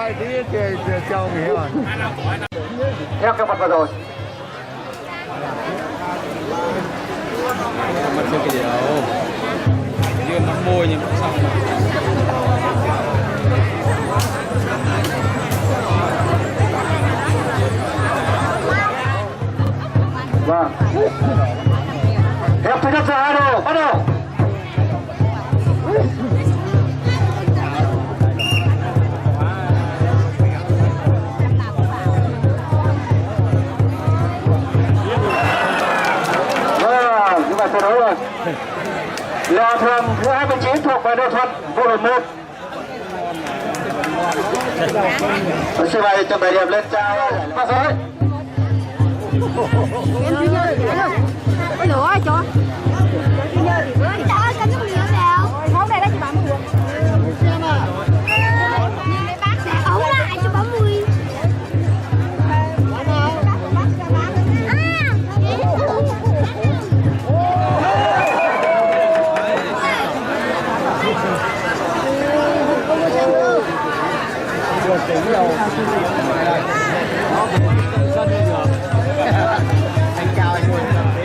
Gọi tí chào nghỉ rồi. Theo kế hoạch vừa rồi. Mặt chưa cái điều dương mắc môi nhưng không xong. Vâng. Hiệp thứ nhất giờ hai đồ, bắt đầu. Vâng, chúng ta sẽ đấu rồi. Lò thường thứ 29 thuộc về đội Thuận, bộ đội 1. Xin mời cho 7 điểm lên trao phát giới. Em chưa nhớ được nữa. Cái lửa ai cho? Chưa nhớ được nữa. Trời ơi, canh cái lửa nào? Món này đó chị bán 10. Xem à. Nhưng mấy bác sẽ ấu lại cho 30. Tính đâu. Anh cao anh ngồi một tí.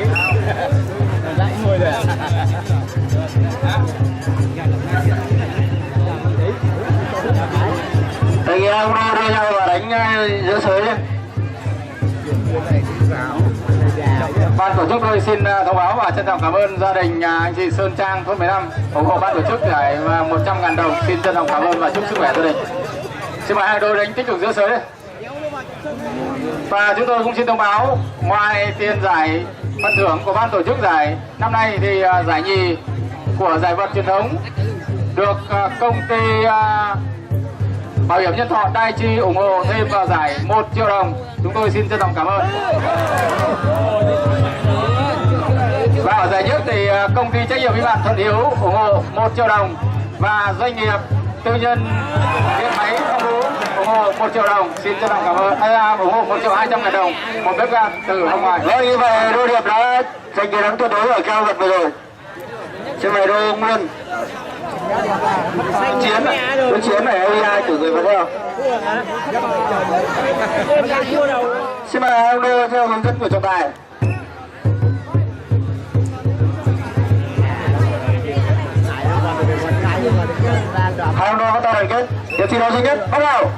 Lại ngồi rồi ạ. Thầy ông đưa nhau và đánh giữa sới đi. Ban tổ chức tôi xin thông báo và trân trọng cảm ơn gia đình anh chị Sơn Trang thôn 15 ủng hộ ban tổ chức giải 100.000 đồng. Xin trân trọng cảm ơn và chúc sức khỏe gia đình. Xin mời hai đôi đánh tích cực giữa sới đây. Và chúng tôi cũng xin thông báo ngoài tiền giải phần thưởng của ban tổ chức giải năm nay thì giải nhì của giải vật truyền thống được công ty bảo hiểm nhân thọ Đai Chi ủng hộ thêm vào giải 1 triệu đồng. Chúng tôi xin trân trọng cảm ơn. Và ở giải nhất thì công ty trách nhiệm hữu hạn Thuận Hiếu ủng hộ 1 triệu đồng và doanh nghiệp tư nhân điện máy Phong Phú ủng hộ 1 triệu đồng. Xin trân trọng cảm ơn. Ủng hộ 1.200.000 đồng một bếp ga từ Hồng Ngoại. Vâng, như vậy đôi điệp đã giành chiến thắng tuyệt đối ở cao vật vừa rồi. Xin mời đôi Nguyên. Chiến này AI cử người vào theo. Xin mời ông đô theo hướng dẫn của trọng tài. Hai ông đô có tay đoàn kết. Hiệp thi đấu duy nhất bắt đầu.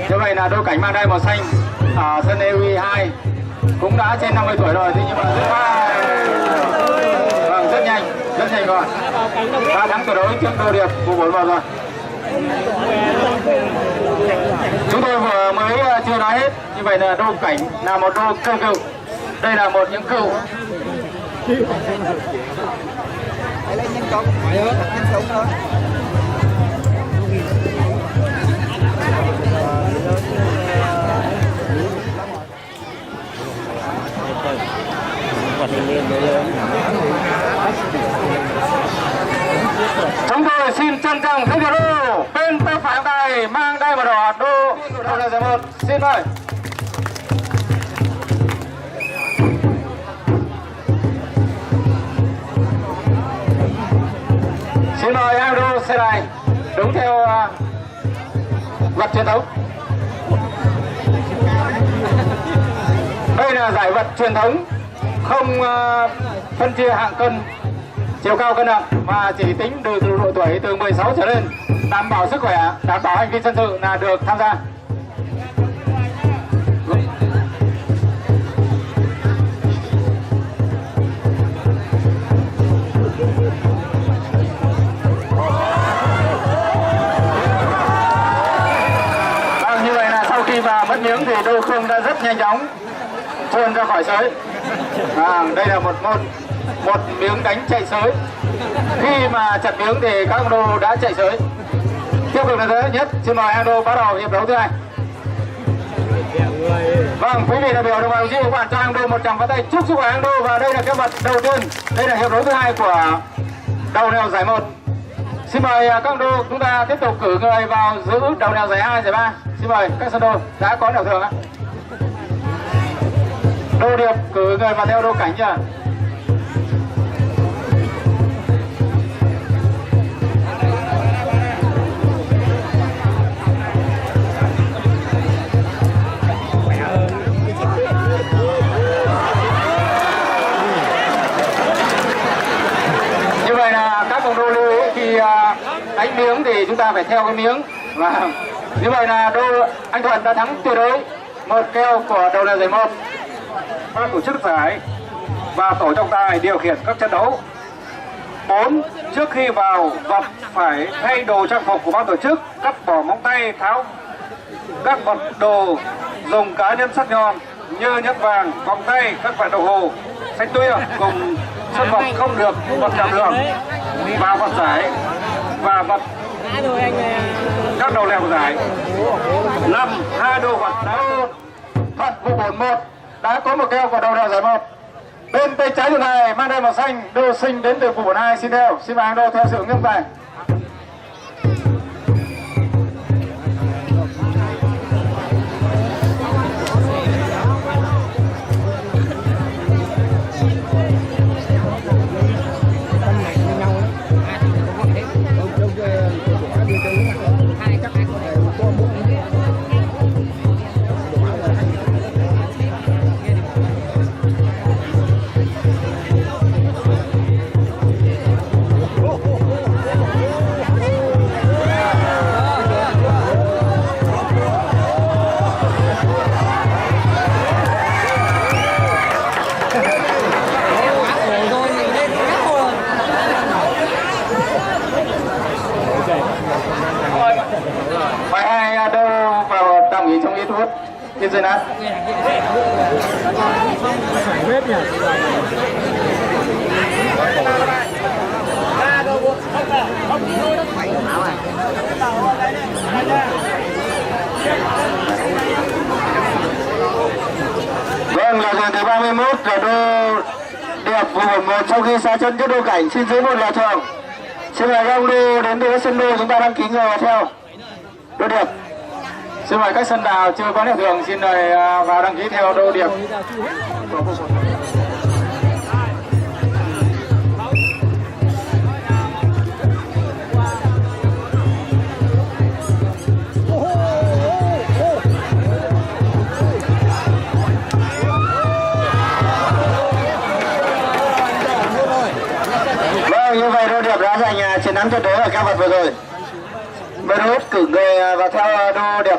Như vậy là đôi cảnh mang đai màu xanh ở sân EU2 cũng đã trên 50 tuổi rồi, thế nhưng mà rất nhanh rồi. 3 tháng tuyệt đối trước đôi điệp của 41 rồi. Chúng tôi vừa mới chưa nói hết. Như vậy là đôi cảnh là một đôi cơ cựu. Đây là một những cựu. Chúng tôi xin trân trọng giới thiệu đô bên tay phải này mang đai màu đỏ đô là giải 1. Xin mời. Xin mời em đô xe này đúng theo vật truyền thống. Đây là giải vật truyền thống, không phân chia hạng cân, chiều cao cân nặng mà chỉ tính từ độ tuổi từ 16 trở lên, đảm bảo sức khỏe, đảm bảo hành vi dân sự là được tham gia. Vâng, như vậy là sau khi vào mất miếng thì đôi không đã rất nhanh chóng chuồn ra khỏi sới. Đây là một miếng đánh chạy sới. Khi mà chặt miếng thì các ông đô đã chạy sới. Tiếp tục là thứ nhất. Xin mời em đô bắt đầu hiệp đấu thứ hai. Vâng, quý vị đại biểu đồng bào chị các bạn cho em đô một tràng pháo tay chúc sức khỏe em đô. Và đây là cái vật đầu tiên. Đây là hiệp đấu thứ hai của đầu nèo giải 1. Xin mời các ông đô chúng ta tiếp tục cử người vào giữ đầu nèo giải 2, giải 3. Xin mời các sân đô đã có nèo thường ạ. Đô Điệp cử người vào theo đô cảnh chưa? Như vậy là các đồng đô lưu ý khi đánh miếng thì chúng ta phải theo cái miếng. Và như vậy là đô anh Thuận đã thắng tuyệt đối một keo của đầu là giải 1. Ban tổ chức giải và tổ trọng tài điều khiển các trận đấu. 4. Trước khi vào vật phải thay đồ trang phục của ban tổ chức, cắt bỏ móng tay, tháo các vật đồ dùng cá nhân sắc nhọn như nhẫn vàng, vòng tay, các loại đồng hồ, sách tuya cùng sân vật không được vật chạm đường vào vật giải và vật các đầu lèo của giải. 5. 2 đồ vật đá Thuận vụ 41 đã có một keo vào đầu là giải 1. Bên tay trái đường này mang đai màu xanh, đô sinh đến từ vụ 42 xin theo. Xin mời anh đô theo sự nghiêm tài. Mời hai đô vào đồng ý trong ít phút. Xin dừng ạ. Vâng, là đoàn thứ 31 là đô Điệp vụ 1 sau khi xa chân trước đô cảnh xin giữ một là thường. Xin mời các ông đô đến từ sân đô chúng ta đăng ký người vào theo. Đô Điệp. Xin mời các sân đào chưa có lệ thường xin mời vào đăng ký theo đô Điệp. Như vậy đô Điệp đã giành chiến thắng tuyệt đối ở các vật vừa rồi. Mời đô cử người vào theo đô Điệp.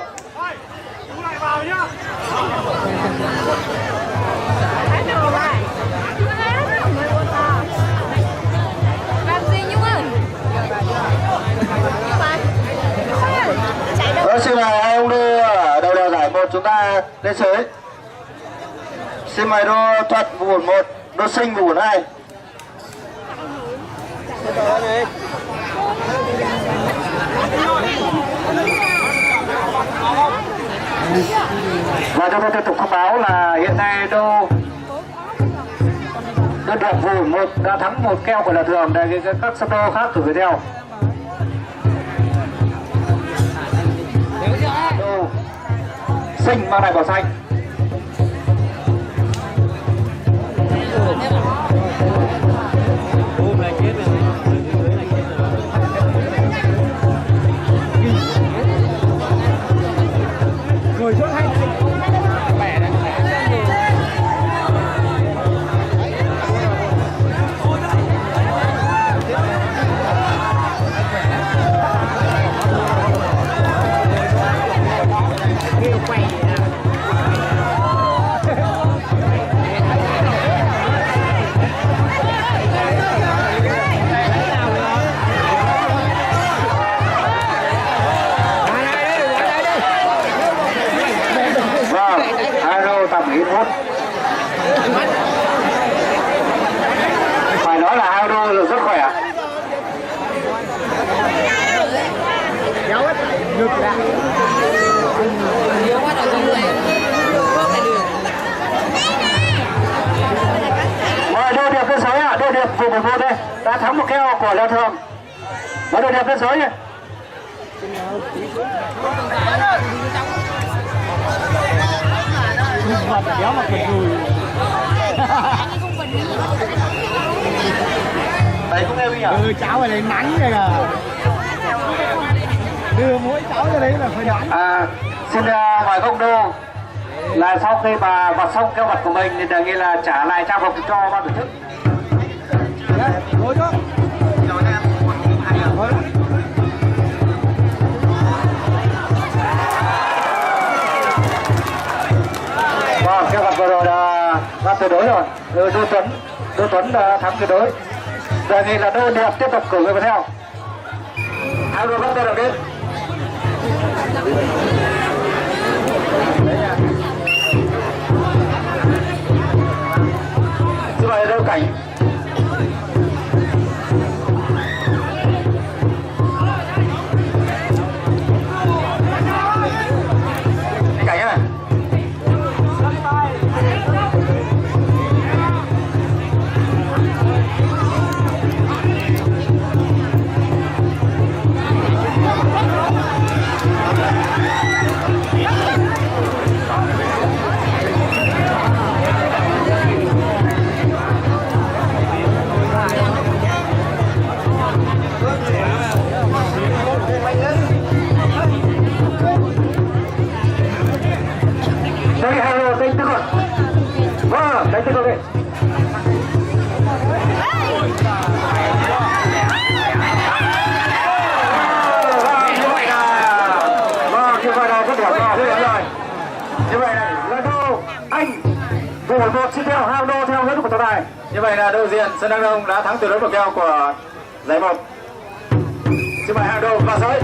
Xin mời hai ông đô ở đầu giải 1 chúng ta lên sới. Xin mời đô Thuận vụ 1, đô Sinh vụ 2. Và chúng tôi tiếp tục thông báo là hiện nay đô Điệp vụ 1 đã thắng một keo của là thường để các sân đô khác cử theo. Đô Sinh mang đai màu xanh. Phải nói là hai đô rất khỏe. Mời đô Điệp lên sới ạ, đô Điệp vụ 11 đây đã thắng một keo của Lê Thường. Mời đô Điệp lên sới nhỉ. Kéo mặt quần đùi. Đấy cũng em đi à? Ừ, cháu ở đây nắng đây là đưa mỗi cháu ra đấy là phải nắng. Xin mời công đô là sau khi mà vặt xong kêu vật của mình thì đề nghị là trả lại trang phục cho ban tổ chức. Ngồi đó. Vâng, kêu vật vừa rồi là ra tuyệt đối rồi. Đô Tuấn thắng tuyệt đối. Đề nghị là Đô Điệp tiếp tục cử người vào theo. Hai đội bắt tay đầu tiên. Xin mời Đô Cảnh. Anh Cảnh ơi. Đây hai đội đánh tích rồi. Vâng, đánh tích rồi. Như vậy là rất đẹp rồi. Như vậy là Đô Anh vụ 1 xin theo hai Đô theo hướng của tổng đài. Như vậy là Đô Diện Sơn Đăng Đông đã thắng tuyệt đối bậc keo của giải 1. Xin mời hai Đô vào sới.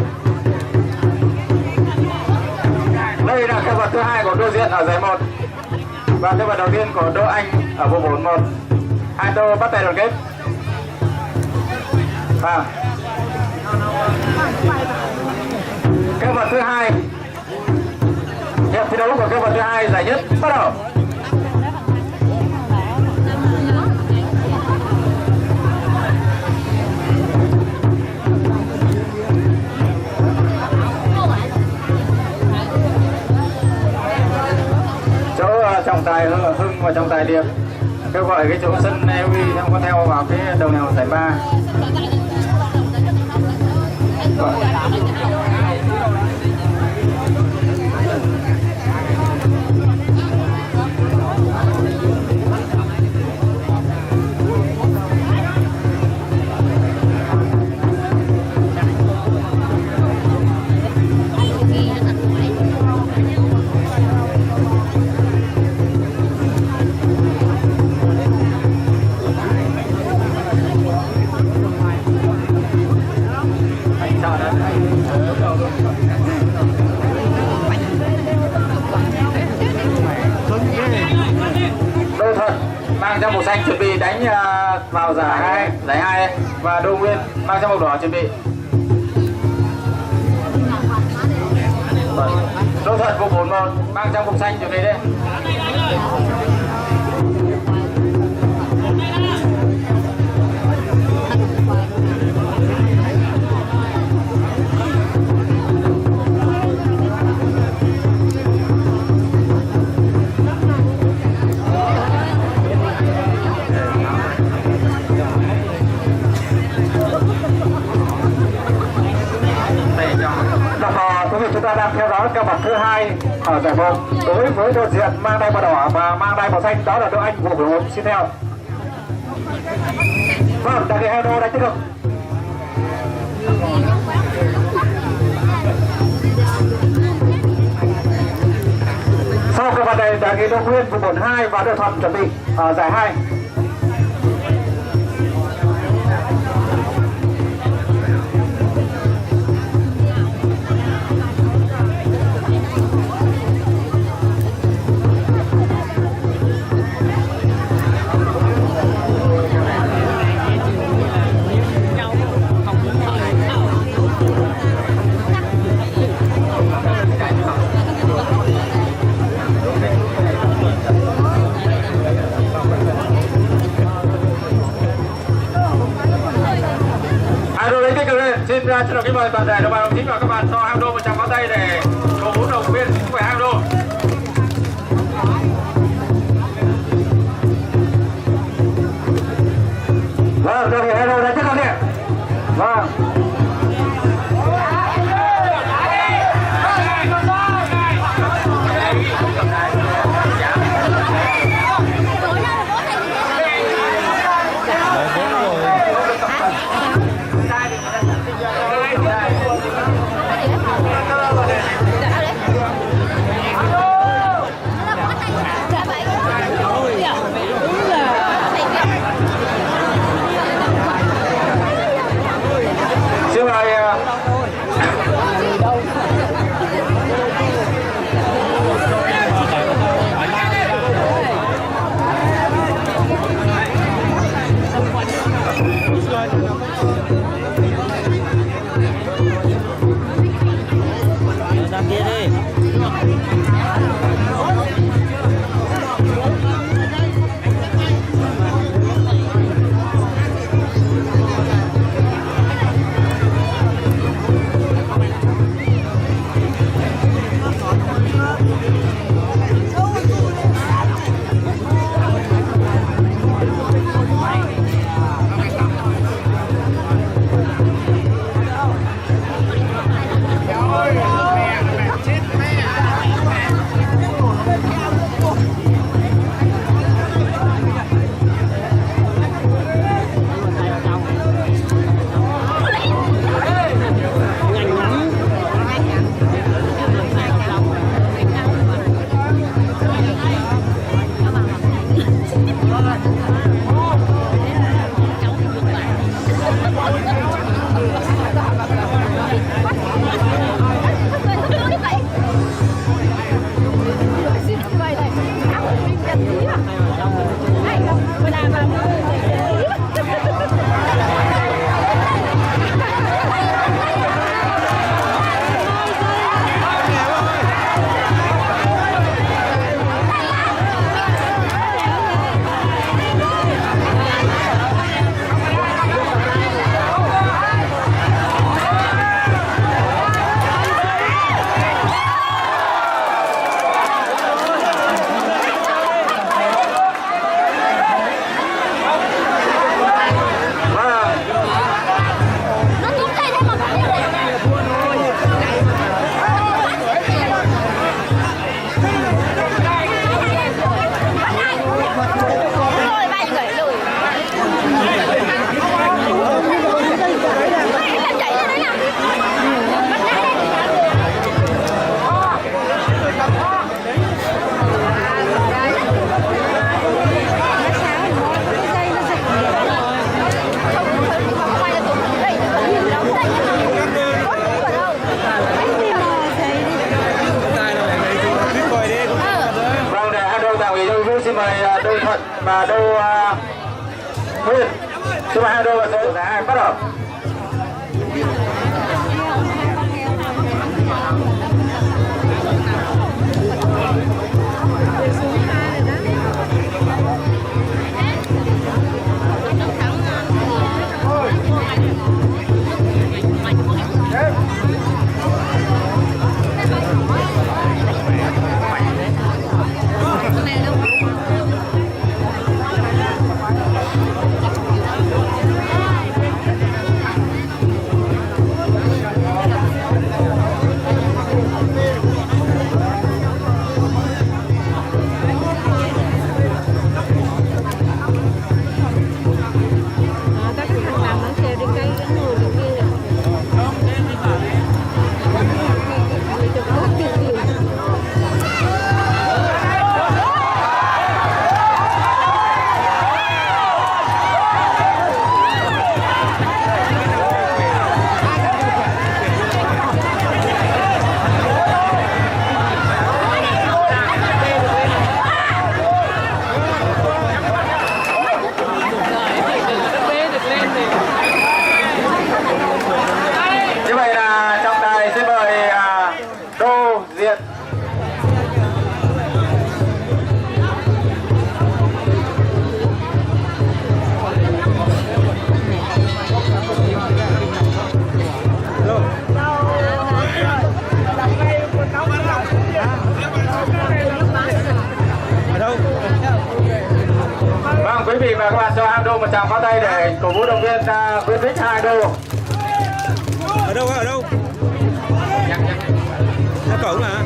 Đây là keo vật thứ 2 của Đô Diện ở giải 1 và keo vật đầu tiên của Đô Anh ở bộ 4-1. Hai Đô bắt tay đoàn kết. Và keo vật thứ 2, hiệp thi đấu của keo vật thứ 2 giải nhất bắt đầu. Trọng tài Hưng và trọng tài Điệp kêu gọi cái chỗ sân EUI không có theo vào cái đầu nào giải 3. Đô Thuận mang trang màu xanh chuẩn bị đánh vào giải 2 và Đô Nguyên mang trang màu đỏ chuẩn bị. Đô Thuận bộ 4-1 mang trang màu xanh chuẩn bị đi. Chúng ta đang theo dõi keo vật thứ 2 ở giải 1 đối với Đô Diện mang đai màu đỏ và mang đai màu xanh, đó là Đô Anh vụ 11 xin theo. Vâng, đại diện hai Đô đánh tích cực. Sau keo vật này đại diện Đô Nguyên vụ 12 và Đô Thuận chuẩn bị ở giải 2. Xin trân trọng kính mời toàn thể đồng bào đồng chí và các bạn cho Hang Đô một tràng pháo tay để cổ vũ động viên sức khỏe Hang Đô. Vâng, rồi thì hero đã chắc con điện. Vâng. Xin mời Sang kia đi. xin mời đôi Thuận và đôi Nguyên. Xin mời hai đôi và số giá 2 bắt đầu. đô một tràng pháo tay để cổ vũ động viên khuyến khích hai đô. Ở đâu ở đâu? Nó cổng à?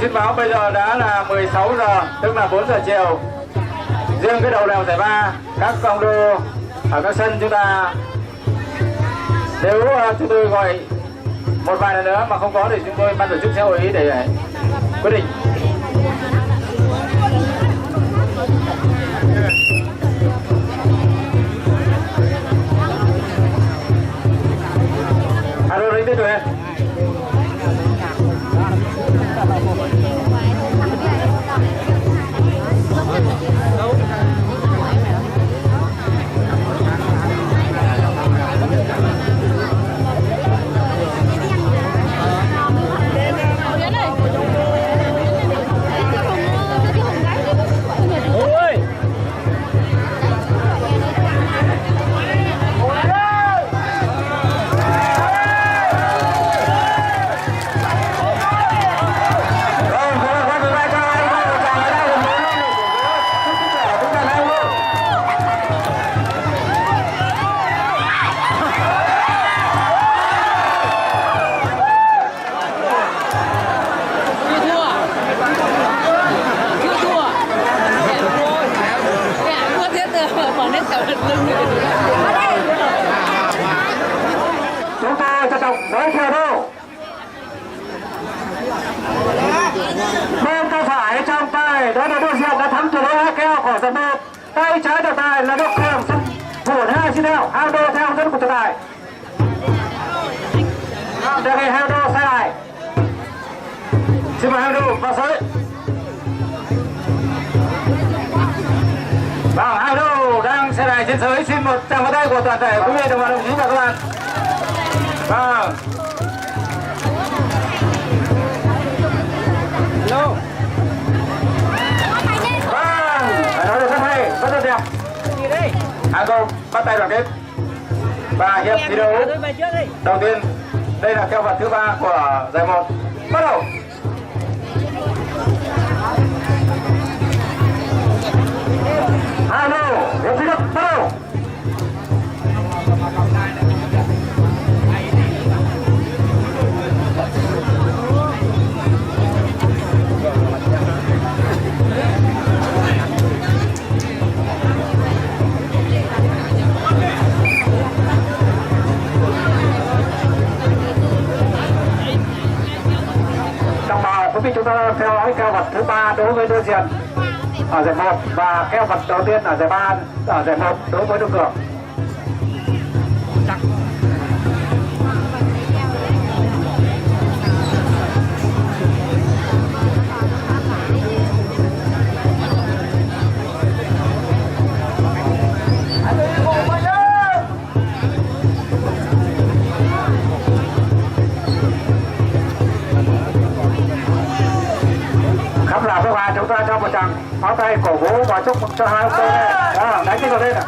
Xin báo bây giờ đã là 16 giờ, tức là 4 giờ chiều. Riêng cái đầu đèo giải ba, các con đô ở các sân chúng ta, nếu chúng tôi gọi một vài lần nữa mà không có thì chúng tôi ban tổ chức sẽ hội ý để quyết định. Alo, đánh tiếp rồi em. Chúng ta trân trọng giới thiệu đô. Bên tay phải trong tay đó là đối diện đã thắng tuyệt đối hai keo của trận 1. Tay trái trọng tài là Đức Cường sân thủ 2 xin theo Hao Đô theo dẫn của trọng tài. Đề nghị Hao Đô sai lại. Xin mời Hao Đô vào sới. Vâng, Hao Đô đang xe đài trên sới. Xin một tràng pháo tay của toàn thể quý vị đồng chí và các bạn. Vâng. Hello. Vâng, nói được rất hay, rất đẹp. Hao Đô bắt tay đoàn kết. Và hiệp thi đấu đầu tiên, đây là keo vật thứ 3 của giải 1. Bắt đầu. Alo, hiệp thi đấu bắt đầu. Quý vị chúng ta theo dõi keo vật thứ 3 đối với đối diện ở giải 1 và keo vật đầu tiên ở giải 3 ở giải 1 đối với Đức Cường. Chúng ta cho một tràng pháo tay cổ vũ và chúc mừng cho hai ông đây. Đó, đánh cái vào đây nè.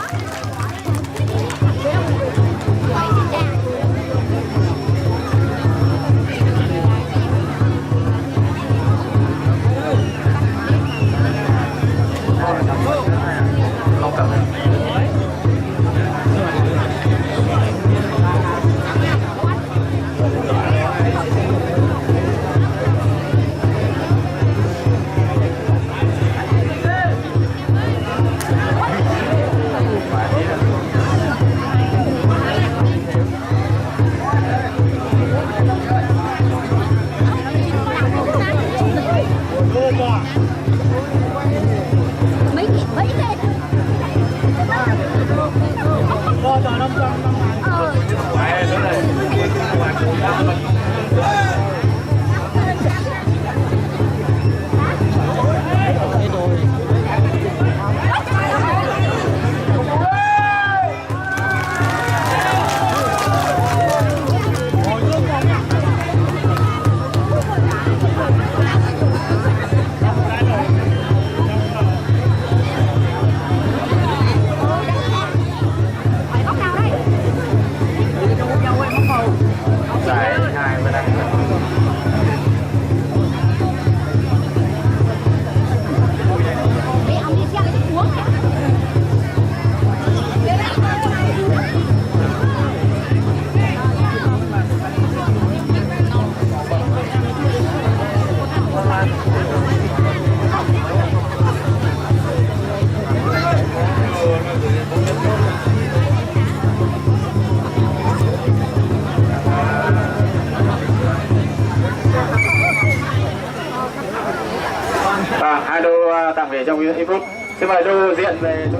về trong ít phút. Xin mời đô diện về chỗ.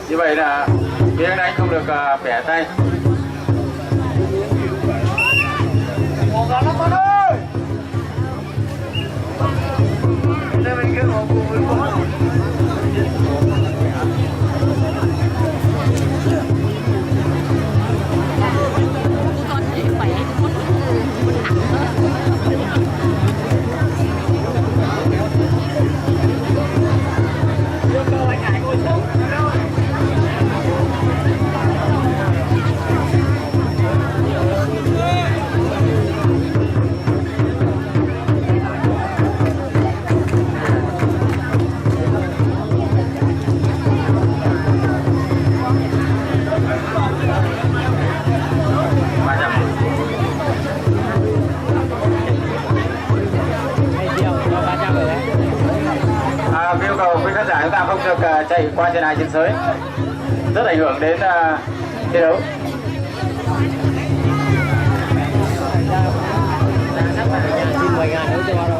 Như vậy là phía anh không được bẻ tay. Yêu cầu quý khán giả chúng ta không được chạy qua trên hai trên sới, rất ảnh hưởng đến thi đấu.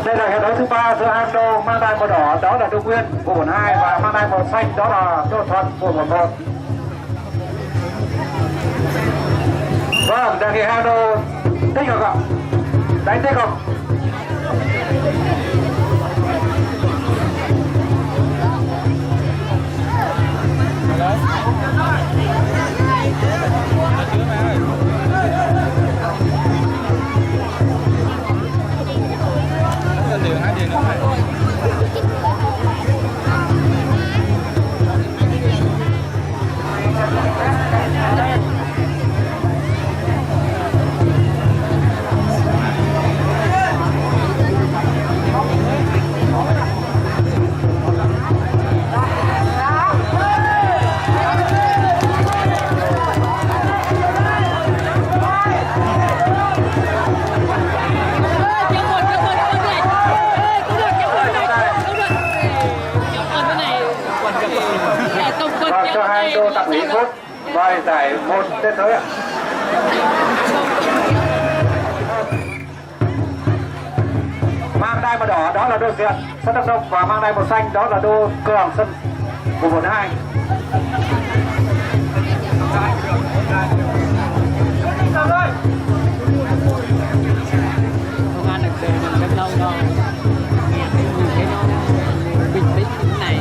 Đây là hiệp đấu thứ 3 giữa hai đô mang đai màu đỏ đó là Đô Nguyên của 1-2 và mang đai màu xanh đó là Đô Thuận của 1-1. Vâng, đề nghị hai đô tích hợp ạ, đánh tích hợp. Cho hai đô tặng ý phút và giải 1 đến tới ạ. Mang đai màu đỏ đó là Đô Diện sân Đắk Nông và mang đai màu xanh đó là Đô Cường sân của 1-2. Không ăn được về mình rất lâu đâu. Nhìn thấy nó bình tĩnh như thế này.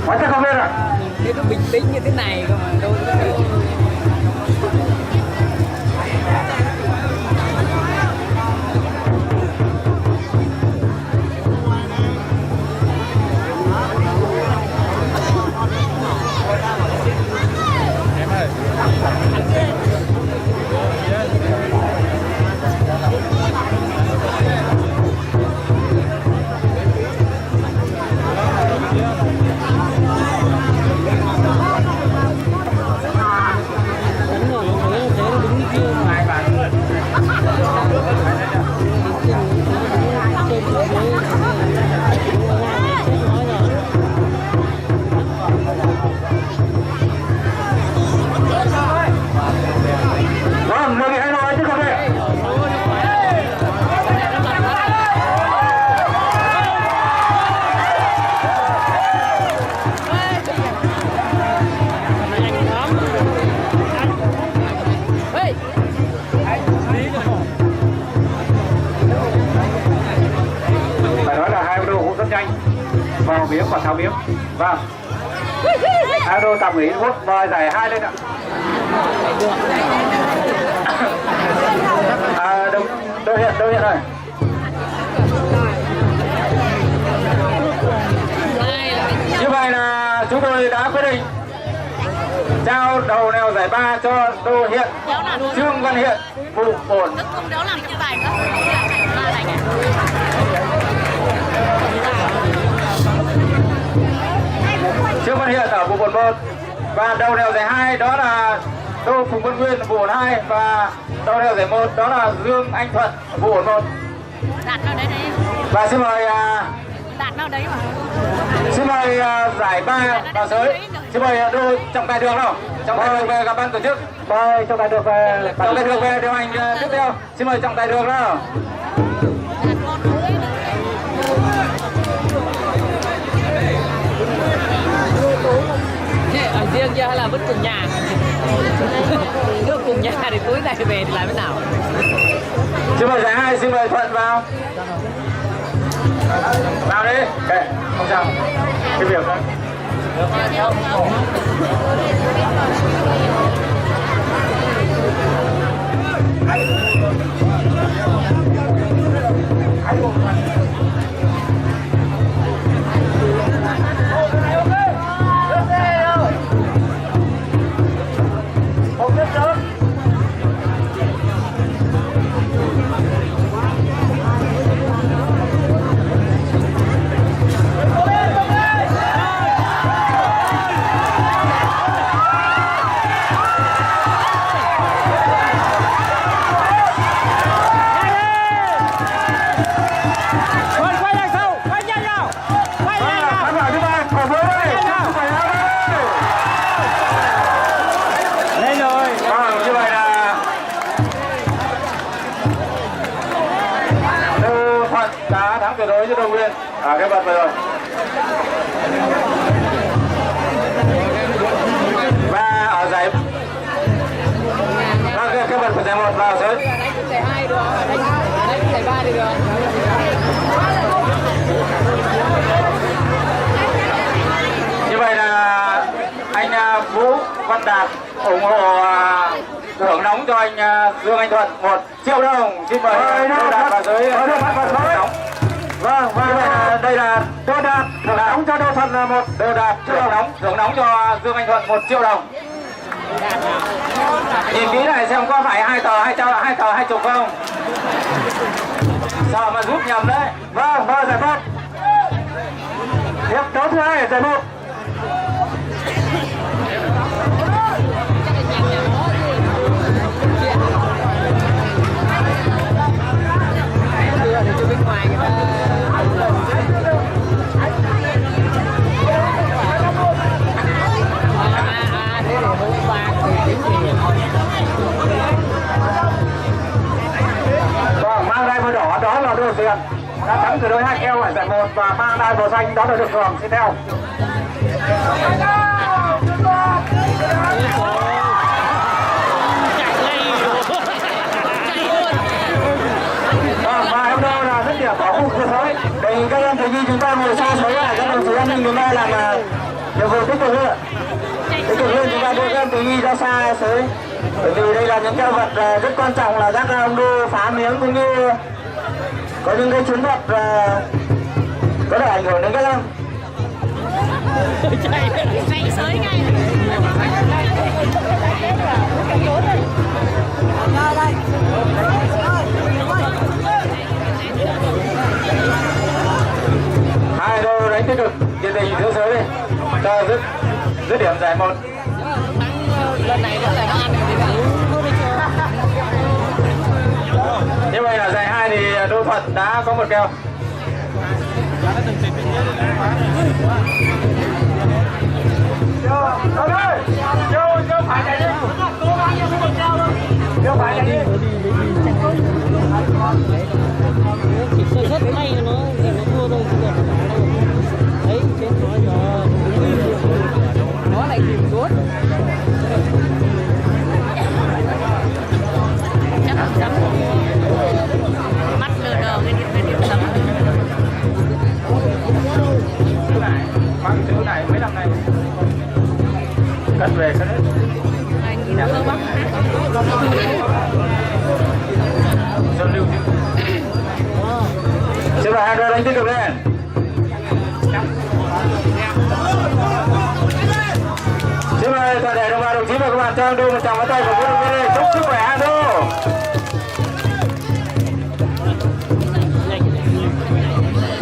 Quá chắc không biết ạ. Nhìn thấy nó bình tĩnh như thế này cơ mà đâu có thấy. Vâng, người bị hai đôi chứ không đây. Phải nói là hai đô cũng rất nhanh, vào miếng và tháo miếng. Vâng, hai đô tạm nghỉ phút và giải 2 lên ạ. Đô Hiện rồi. Như vậy là chúng tôi đã quyết định trao đầu nèo giải 3 cho Đô Hiện, Trương Văn Hiện, vụ ổn. Không đéo làm cái bài nữa. chưa phát hiện ở bộ 1 và đầu đèo giải 2 đó là Đô Phùng Văn Nguyên bộ 2 và đầu đèo giải 1 đó là Dương Anh Thuận bộ 1. Đặt vào đấy đấy. Và xin mời Đặt vào đấy mà. xin mời giải 3 vào giới. Xin mời đôi trọng tài đường nào. Trọng tài đường về gặp ban tổ chức. Mời trọng tài được về. Trọng tài đường về điều hành tiếp theo. Xin mời trọng tài đường nào. Ở riêng chưa hay là vẫn cùng nhà? Nếu cùng nhà thì tối nay về thì làm thế nào? Xin mời giải 2, xin mời Thuận vào. Vào đi. Ok, không sao. Cái việc đó. Tuyệt đối cho Đông Nguyên cái vật vừa rồi. Và ở giải cái vật của giải 1 vào giới. Đánh giải 2 được, đánh giải 3 thì được. Như vậy là anh Vũ Văn Đạt ủng hộ thưởng nóng cho anh Dương Anh Thuận 1 triệu đồng. Xin mời Đô Đạt vào giới. Vâng, và đây là Đô Đạt thưởng nóng cho Đô Thuận là 1 Đô Đạt thưởng nóng cho Dương Anh Thuận 1 triệu đồng. Nhìn kỹ này xem có phải 2 tờ 20 không? Sợ mà rút nhầm đấy. Vâng, giải 1. Hiệp đấu thứ 2 giải 1. Mang đai màu đỏ đó là Đô Duyên đã thắng từ đôi 2 keo ở giải 1 và mang đai màu xanh đó là Được Hưởng. Xin theo. Và em Đô là rất điểm có khu cơ giới. Đề nghị các em thấy chúng ta ngồi xa xối lại các đồng chí an ninh chúng ta làm nhiệm vụ tích cực hơn. Tích cực hơn chúng ta đưa các em tình nghi ra xa xối. Bởi vì đây là những cái vật rất quan trọng là các ông đô phá miếng cũng như có những cái chiến thuật có thể ảnh hưởng đến các em. Chạy sới ngay. Hai đô đánh tích cực nhiệt tình giữa giới đi cho dứt điểm giải 1. Lần này nó lại ăn Như vậy là giải 2 thì Đô Thuận đã có 1 keo. Chưa phải chạy đi. Chưa phải chạy đi. chỉ sơ rất may nó thì nó thua thôi chứ còn đấy trên nó lại kìm tốt. Chắc là chấm mắt lờ đờ cái điểm chấm. Mang chữ này mấy năm nay cất về cất hết. Nhìn cơ bắp. Xuân lưu chứ. Xin mời hai đôi đánh tích cực lên. Xin mời toàn thể đồng chí và các bạn cho đôi một tràng vỗ tay của các đồng chí. Chúc sức khỏe hai đôi.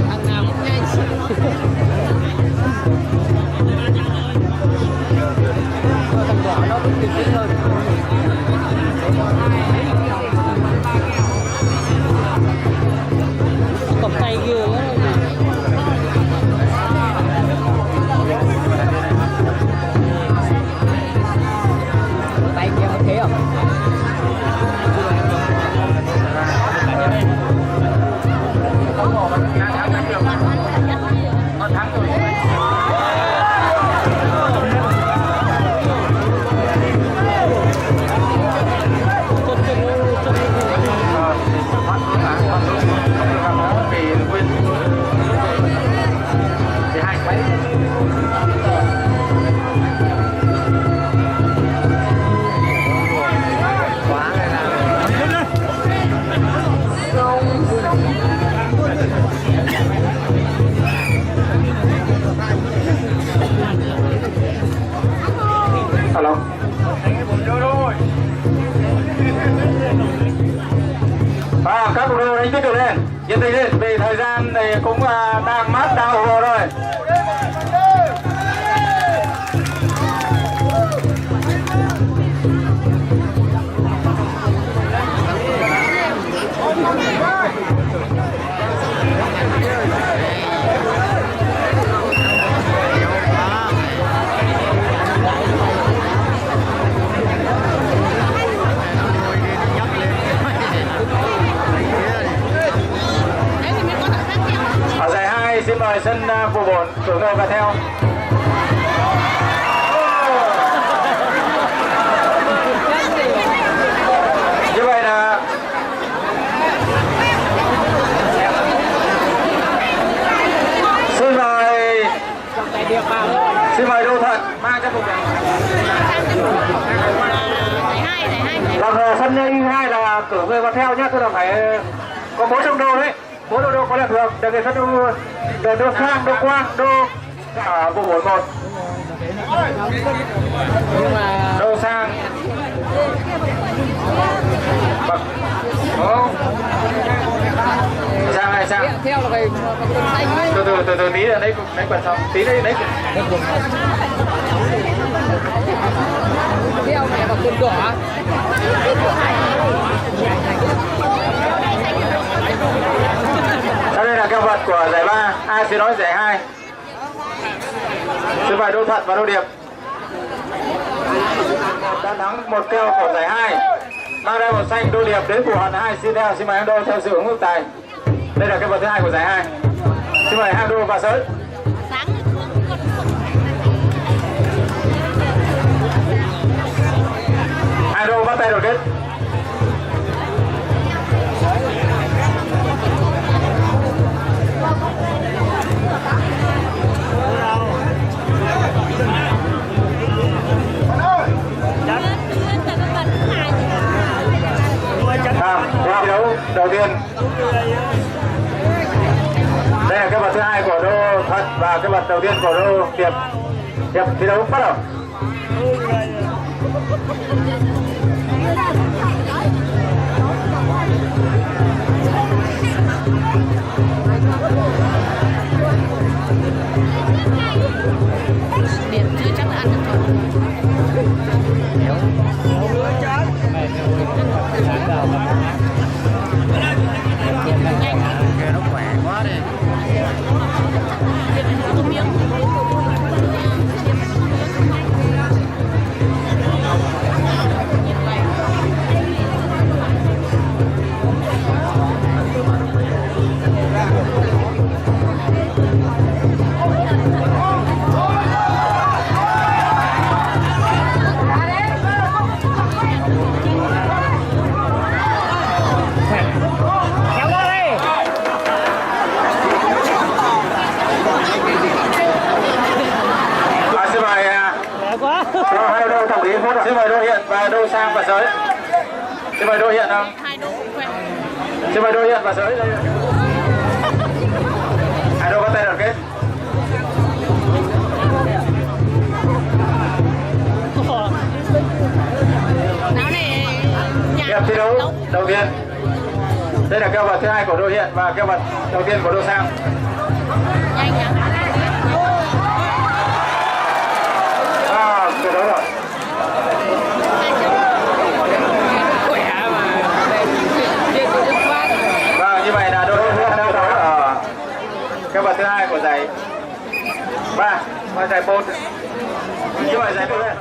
Thằng nào cũng nhanh. nhiệt tình lên vì thời gian này cũng đang mát đang ủng hộ rồi. Ở giải 2 xin mời sân phụ bổn Cường Đô và theo. Như vậy là xin mời Đô Thuận mang trang phục này. Còn sân Y2 là cử người vào theo nhé, tôi là phải có 4 trong đô đấy. 4 đô có là được, để người sân đô sang, đô quang, đô ở vùng 1. Đô sang. Sang này sang. Theo là về Từ tí là đấy quần xong, tí đấy. theo này vào quần đỏ. Đây là keo vật của giải 3, xin nói giải 2. Xin mời Đô Thuận và Đô Điệp đã thắng một keo của giải 2. Mang ra một xanh Đô Điệp đến phủ hận 2 xin theo, xin mời em Đô theo sự ứng mức tài. Đây là keo vật thứ 2 của giải 2. Xin mời hai Đô và sới. Hai Đô bắt tay đầu kết. Thi đấu đầu tiên. Đây là cái vật thứ 2 của Đô Thuận và cái vật đầu tiên của Đô Điệp. Hiệp thi đấu bắt đầu. Điểm chưa chắc là ăn được rồi. Nó khỏe quá đi. Xin mời Đô Hiện và Đô Sang và Sới. Xin mời Đô Hiện không? Hai đô cũng quen. Xin mời Đô Hiện và Sới đây. Hai Đô bắt tay đoàn kết. Hiệp thi đấu đầu tiên. Đây là keo vật thứ 2 của Đô Hiện và keo vật đầu tiên của Đô Sang. Nhanh nhá. Tuyệt đối rồi. Vâng, như vậy là Đô Hiện đang đấu ở keo vật thứ 2 của giải 3 và giải 4. Như vậy giải 4 đây.